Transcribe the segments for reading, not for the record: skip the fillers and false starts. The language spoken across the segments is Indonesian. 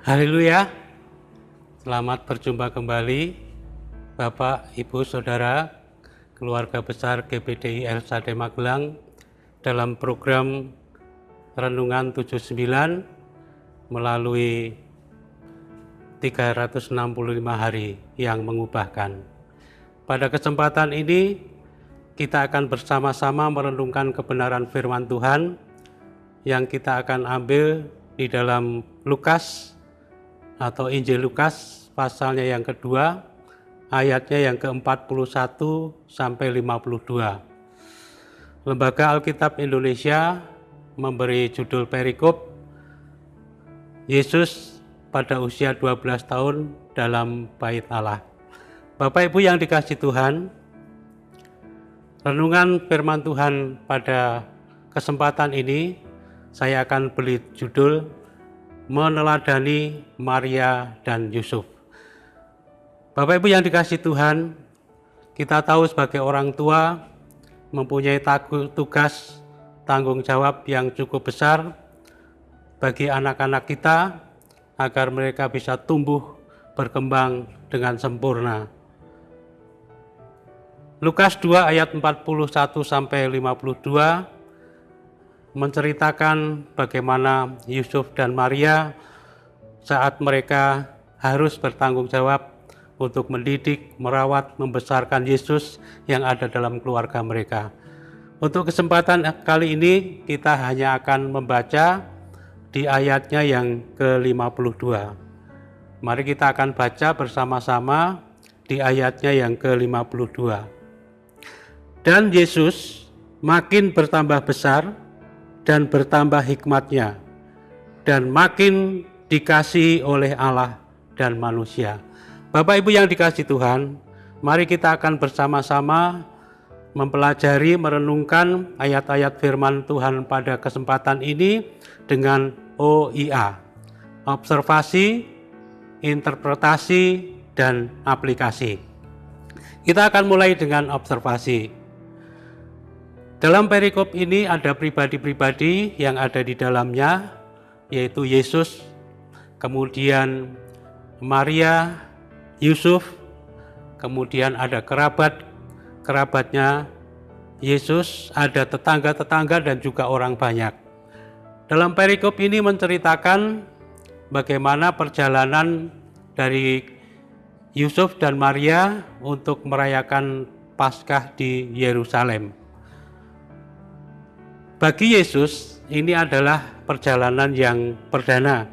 Haleluya, selamat berjumpa kembali Bapak, Ibu, Saudara, keluarga besar GBDI LSAD Magelang dalam program Renungan 79 melalui 365 hari yang mengubahkan. Pada kesempatan ini kita akan bersama-sama merenungkan kebenaran firman Tuhan yang kita akan ambil di dalam Lukas atau Injil Lukas pasalnya yang kedua, ayatnya yang ke-41 sampai 52. Lembaga Alkitab Indonesia memberi judul perikop Yesus pada usia 12 tahun dalam Bait Allah. Bapak Ibu yang dikasihi Tuhan, renungan firman Tuhan pada kesempatan ini saya akan beri judul Meneladani Maria dan Yusuf. Bapak Ibu yang dikasihi Tuhan, kita tahu sebagai orang tua mempunyai tugas tanggung jawab yang cukup besar bagi anak-anak kita agar mereka bisa tumbuh berkembang dengan sempurna. Lukas 2 ayat 41 sampai 52 menceritakan bagaimana Yusuf dan Maria saat mereka harus bertanggung jawab untuk mendidik, merawat, membesarkan Yesus yang ada dalam keluarga mereka. Untuk kesempatan kali ini kita hanya akan membaca di ayatnya yang ke-52. Mari kita akan baca bersama-sama di ayatnya yang ke-52. Dan Yesus makin bertambah besar dan bertambah hikmatnya, dan makin dikasihi oleh Allah dan manusia. Bapak Ibu yang dikasihi Tuhan, mari kita akan bersama-sama mempelajari, merenungkan ayat-ayat firman Tuhan pada kesempatan ini dengan OIA, observasi, interpretasi, dan aplikasi. Kita akan mulai dengan observasi. Dalam perikop ini ada pribadi-pribadi yang ada di dalamnya, yaitu Yesus, kemudian Maria, Yusuf, kemudian ada kerabatnya Yesus, ada tetangga-tetangga dan juga orang banyak. Dalam perikop ini menceritakan bagaimana perjalanan dari Yusuf dan Maria untuk merayakan Paskah di Yerusalem. Bagi Yesus, ini adalah perjalanan yang perdana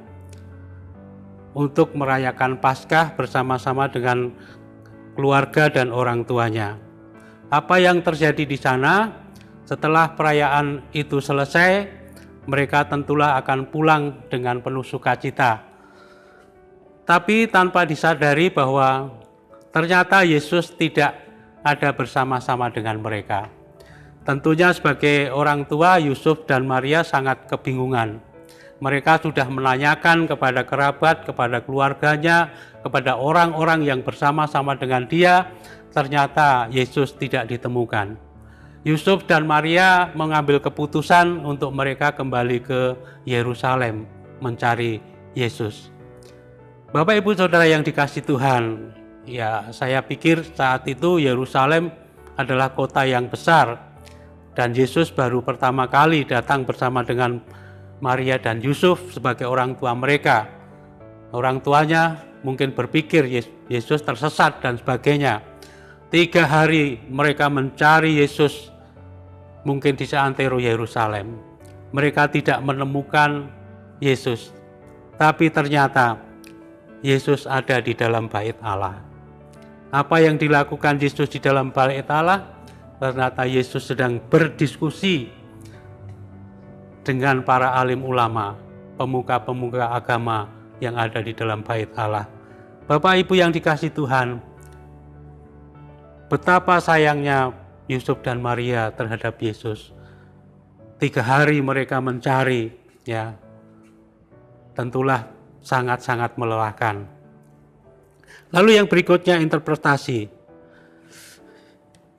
untuk merayakan Paskah bersama-sama dengan keluarga dan orang tuanya. Apa yang terjadi di sana setelah perayaan itu selesai, mereka tentulah akan pulang dengan penuh sukacita. Tapi tanpa disadari bahwa ternyata Yesus tidak ada bersama-sama dengan mereka. Tentunya sebagai orang tua, Yusuf dan Maria sangat kebingungan. Mereka sudah menanyakan kepada kerabat, kepada keluarganya, kepada orang-orang yang bersama-sama dengan dia, ternyata Yesus tidak ditemukan. Yusuf dan Maria mengambil keputusan untuk mereka kembali ke Yerusalem mencari Yesus. Bapak Ibu Saudara yang dikasihi Tuhan, ya saya pikir saat itu Yerusalem adalah kota yang besar dan Yesus baru pertama kali datang bersama dengan Maria dan Yusuf sebagai orang tua mereka. Orang tuanya mungkin berpikir Yesus tersesat dan sebagainya. 3 hari mereka mencari Yesus mungkin di seantero Yerusalem. Mereka tidak menemukan Yesus. Tapi ternyata Yesus ada di dalam Bait Allah. Apa yang dilakukan Yesus di dalam Bait Allah? Ternyata Yesus sedang berdiskusi dengan para alim ulama, pemuka-pemuka agama yang ada di dalam Bait Allah. Bapak Ibu yang dikasihi Tuhan, betapa sayangnya Yusuf dan Maria terhadap Yesus. 3 hari mereka mencari, ya, tentulah sangat-sangat melelahkan. Lalu yang berikutnya interpretasi.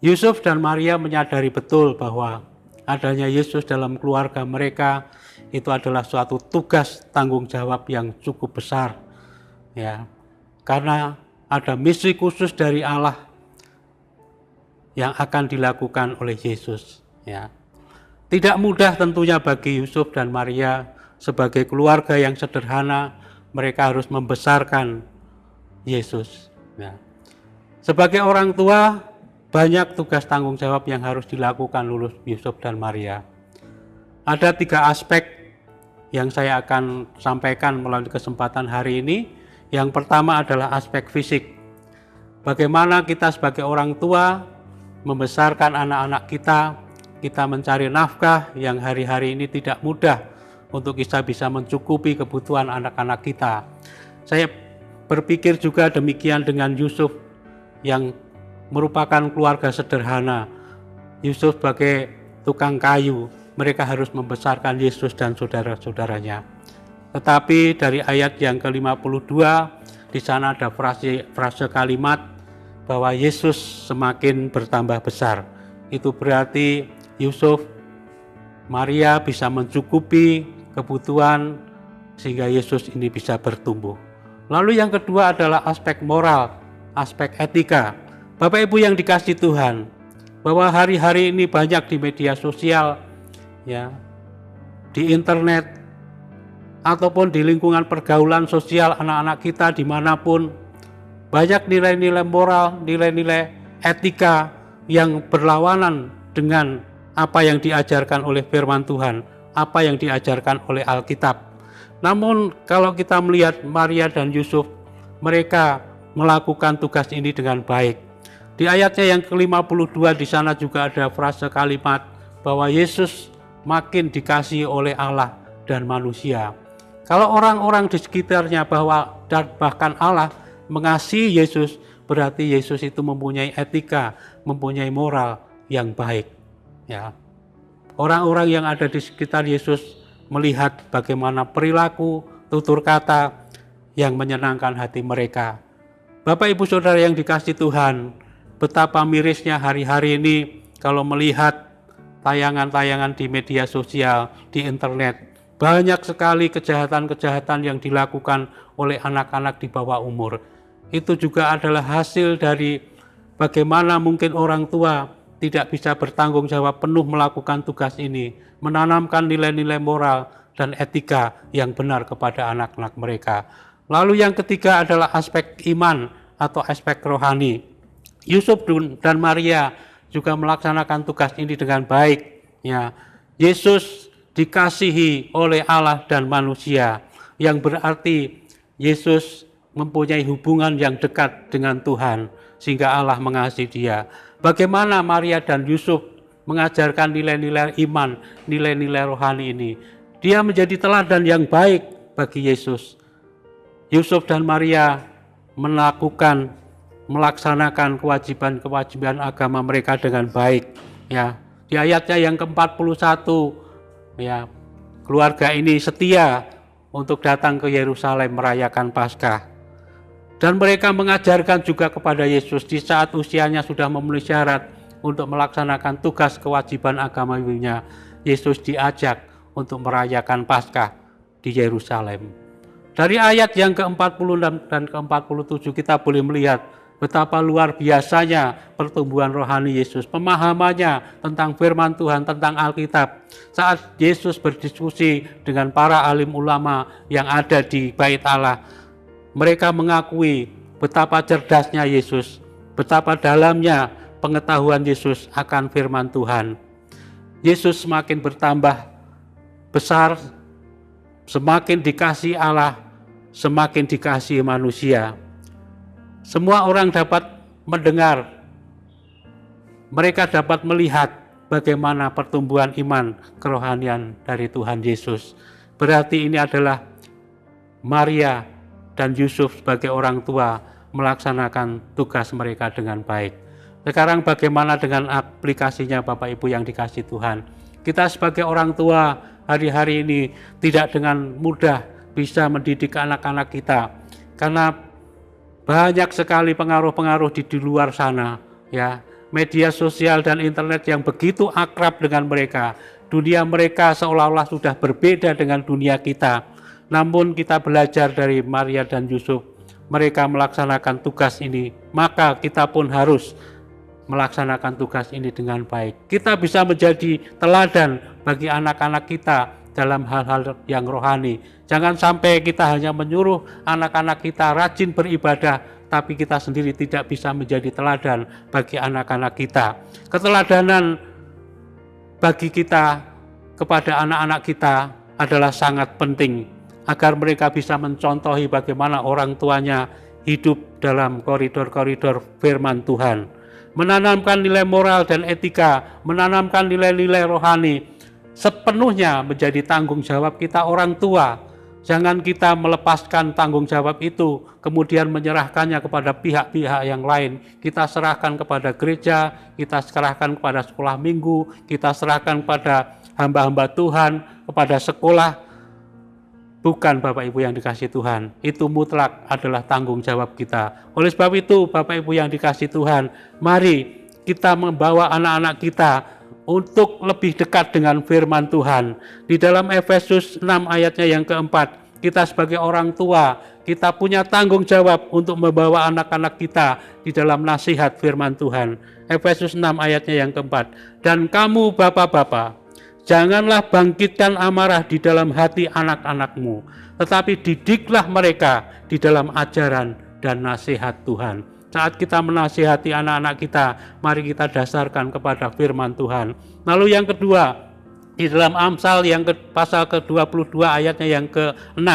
Yusuf dan Maria menyadari betul bahwa adanya Yesus dalam keluarga mereka itu adalah suatu tugas tanggung jawab yang cukup besar, ya, karena ada misi khusus dari Allah yang akan dilakukan oleh Yesus, ya. Tidak mudah tentunya bagi Yusuf dan Maria sebagai keluarga yang sederhana, mereka harus membesarkan Yesus, ya. Sebagai orang tua, banyak tugas tanggung jawab yang harus dilakukan oleh Yusuf dan Maria. Ada 3 aspek yang saya akan sampaikan melalui kesempatan hari ini. Yang pertama adalah aspek fisik. Bagaimana kita sebagai orang tua membesarkan anak-anak kita mencari nafkah yang hari-hari ini tidak mudah untuk kita bisa mencukupi kebutuhan anak-anak kita. Saya berpikir juga demikian dengan Yusuf yang merupakan keluarga sederhana. Yusuf sebagai tukang kayu, mereka harus membesarkan Yesus dan saudara-saudaranya. Tetapi dari ayat yang ke-52, di sana ada frase kalimat bahwa Yesus semakin bertambah besar. Itu berarti Yusuf, Maria bisa mencukupi kebutuhan sehingga Yesus ini bisa bertumbuh. Lalu yang kedua adalah aspek moral, aspek etika. Bapak Ibu yang dikasihi Tuhan, bahwa hari-hari ini banyak di media sosial, ya, di internet, ataupun di lingkungan pergaulan sosial anak-anak kita dimanapun, banyak nilai-nilai moral, nilai-nilai etika yang berlawanan dengan apa yang diajarkan oleh firman Tuhan, apa yang diajarkan oleh Alkitab. Namun kalau kita melihat Maria dan Yusuf, mereka melakukan tugas ini dengan baik. Di ayatnya yang ke-52 di sana juga ada frase kalimat bahwa Yesus makin dikasihi oleh Allah dan manusia. Kalau orang-orang di sekitarnya dan bahkan Allah mengasihi Yesus, berarti Yesus itu mempunyai etika, mempunyai moral yang baik, ya. Orang-orang yang ada di sekitar Yesus melihat bagaimana perilaku, tutur kata yang menyenangkan hati mereka. Bapak Ibu Saudara yang dikasihi Tuhan, betapa mirisnya hari-hari ini kalau melihat tayangan-tayangan di media sosial, di internet. Banyak sekali kejahatan-kejahatan yang dilakukan oleh anak-anak di bawah umur. Itu juga adalah hasil dari bagaimana mungkin orang tua tidak bisa bertanggung jawab penuh melakukan tugas ini, menanamkan nilai-nilai moral dan etika yang benar kepada anak-anak mereka. Lalu yang ketiga adalah aspek iman atau aspek rohani. Yusuf dan Maria juga melaksanakan tugas ini dengan baik, ya. Yesus dikasihi oleh Allah dan manusia, yang berarti Yesus mempunyai hubungan yang dekat dengan Tuhan sehingga Allah mengasihi dia. Bagaimana Maria dan Yusuf mengajarkan nilai-nilai iman, nilai-nilai rohani ini? Dia menjadi teladan yang baik bagi Yesus. Yusuf dan Maria melaksanakan kewajiban-kewajiban agama mereka dengan baik, ya. Di ayatnya yang ke-41, ya, keluarga ini setia untuk datang ke Yerusalem merayakan Paskah. Dan mereka mengajarkan juga kepada Yesus di saat usianya sudah memenuhi syarat untuk melaksanakan tugas kewajiban agaminya. Yesus diajak untuk merayakan Paskah di Yerusalem. Dari ayat yang ke-46 dan ke-47 kita boleh melihat betapa luar biasanya pertumbuhan rohani Yesus, pemahamannya tentang firman Tuhan, tentang Alkitab. Saat Yesus berdiskusi dengan para alim ulama yang ada di Bait Allah, mereka mengakui betapa cerdasnya Yesus, betapa dalamnya pengetahuan Yesus akan firman Tuhan. Yesus semakin bertambah besar, semakin dikasihi Allah, semakin dikasihi manusia. Semua orang dapat mendengar, mereka dapat melihat bagaimana pertumbuhan iman kerohanian dari Tuhan Yesus. Berarti ini adalah Maria dan Yusuf sebagai orang tua melaksanakan tugas mereka dengan baik. Sekarang bagaimana dengan aplikasinya Bapak Ibu yang dikasihi Tuhan? Kita sebagai orang tua hari-hari ini tidak dengan mudah bisa mendidik anak-anak kita, karena banyak sekali pengaruh-pengaruh di luar sana, ya. media sosial dan internet yang begitu akrab dengan mereka. Dunia mereka seolah-olah sudah berbeda dengan dunia kita. Namun kita belajar dari Maria dan Yusuf, mereka melaksanakan tugas ini, maka kita pun harus melaksanakan tugas ini dengan baik. Kita bisa menjadi teladan bagi anak-anak kita dalam hal-hal yang rohani. Jangan sampai kita hanya menyuruh anak-anak kita rajin beribadah, tapi kita sendiri tidak bisa menjadi teladan bagi anak-anak kita. Keteladanan bagi kita kepada anak-anak kita adalah sangat penting agar mereka bisa mencontohi bagaimana orang tuanya hidup dalam koridor-koridor firman Tuhan. Menanamkan nilai moral dan etika, menanamkan nilai-nilai rohani, sepenuhnya menjadi tanggung jawab kita orang tua. Jangan kita melepaskan tanggung jawab itu, kemudian menyerahkannya kepada pihak-pihak yang lain. Kita serahkan kepada gereja, kita serahkan kepada sekolah minggu, kita serahkan kepada hamba-hamba Tuhan, kepada sekolah. Bukan Bapak Ibu yang dikasih Tuhan, itu mutlak adalah tanggung jawab kita. Oleh sebab itu Bapak Ibu yang dikasih Tuhan, mari kita membawa anak-anak kita untuk lebih dekat dengan firman Tuhan. Di dalam Efesus 6 ayatnya yang keempat, kita sebagai orang tua, kita punya tanggung jawab untuk membawa anak-anak kita di dalam nasihat firman Tuhan. Efesus 6 ayatnya yang keempat, dan kamu bapak-bapak, janganlah bangkitkan amarah di dalam hati anak-anakmu, tetapi didiklah mereka di dalam ajaran dan nasihat Tuhan. Saat kita menasihati anak-anak kita, mari kita dasarkan kepada firman Tuhan. Lalu yang kedua, di dalam Amsal yang pasal ke-22 ayatnya yang ke-6,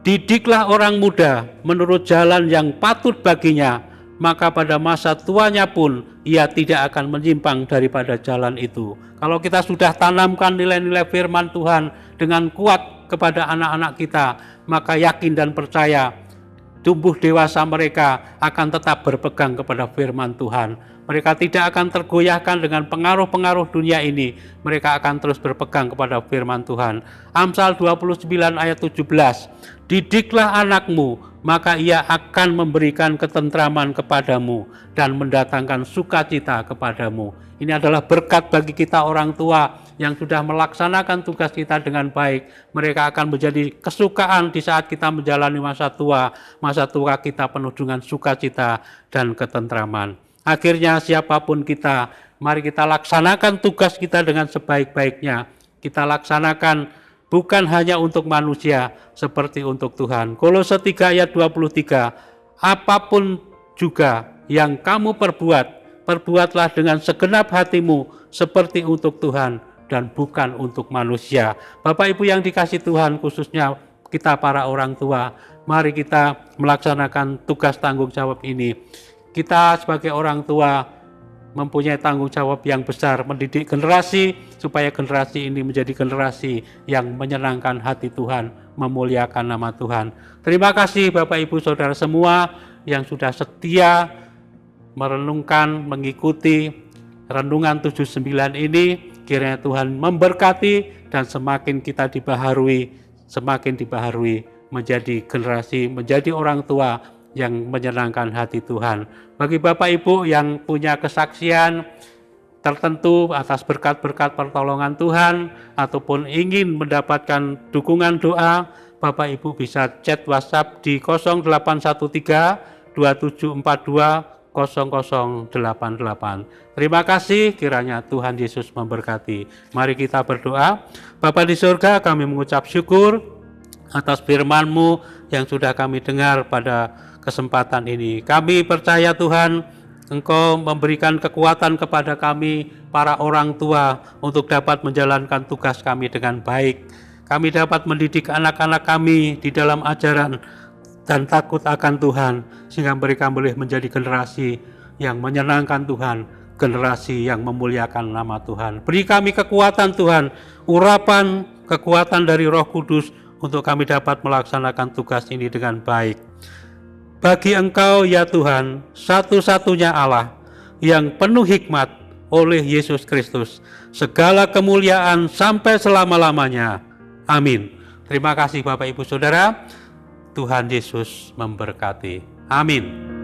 didiklah orang muda menurut jalan yang patut baginya, maka pada masa tuanya pun ia tidak akan menyimpang daripada jalan itu. Kalau kita sudah tanamkan nilai-nilai firman Tuhan dengan kuat kepada anak-anak kita, maka yakin dan percaya tumbuh dewasa mereka akan tetap berpegang kepada firman Tuhan. Mereka tidak akan tergoyahkan dengan pengaruh-pengaruh dunia ini. Mereka akan terus berpegang kepada firman Tuhan. Amsal 29 ayat 17, didiklah anakmu, maka ia akan memberikan ketentraman kepadamu dan mendatangkan sukacita kepadamu. Ini adalah berkat bagi kita orang tua yang sudah melaksanakan tugas kita dengan baik. Mereka akan menjadi kesukaan di saat kita menjalani masa tua. Masa tua kita penuh dengan sukacita dan ketentraman. Akhirnya siapapun kita, mari kita laksanakan tugas kita dengan sebaik-baiknya. Kita laksanakan bukan hanya untuk manusia, seperti untuk Tuhan. Kolose 3 ayat 23, apapun juga yang kamu perbuatlah dengan segenap hatimu seperti untuk Tuhan dan bukan untuk manusia. Bapak Ibu yang dikasih Tuhan, khususnya kita para orang tua, mari kita melaksanakan tugas tanggung jawab ini. Kita sebagai orang tua mempunyai tanggung jawab yang besar, mendidik generasi supaya generasi ini menjadi generasi yang menyenangkan hati Tuhan, memuliakan nama Tuhan. Terima kasih Bapak Ibu Saudara semua yang sudah setia merenungkan, mengikuti renungan 79 ini. Kiranya Tuhan memberkati dan semakin kita semakin dibaharui menjadi generasi, menjadi orang tua yang menyenangkan hati Tuhan. Bagi Bapak Ibu yang punya kesaksian tertentu atas berkat-berkat pertolongan Tuhan ataupun ingin mendapatkan dukungan doa, Bapak Ibu bisa chat WhatsApp di 0813 2742 0088. Terima kasih, kiranya Tuhan Yesus memberkati. Mari kita berdoa. Bapa di surga, kami mengucap syukur atas firman-Mu yang sudah kami dengar pada kesempatan ini. Kami percaya Tuhan, Engkau memberikan kekuatan kepada kami para orang tua untuk dapat menjalankan tugas kami dengan baik. Kami dapat mendidik anak-anak kami di dalam ajaran dan takut akan Tuhan, sehingga mereka boleh menjadi generasi yang menyenangkan Tuhan, generasi yang memuliakan nama Tuhan. Beri kami kekuatan Tuhan, urapan kekuatan dari Roh Kudus untuk kami dapat melaksanakan tugas ini dengan baik. Bagi Engkau ya Tuhan, satu-satunya Allah yang penuh hikmat oleh Yesus Kristus, segala kemuliaan sampai selama-lamanya. Amin. Terima kasih Bapak Ibu Saudara. Tuhan Yesus memberkati. Amin.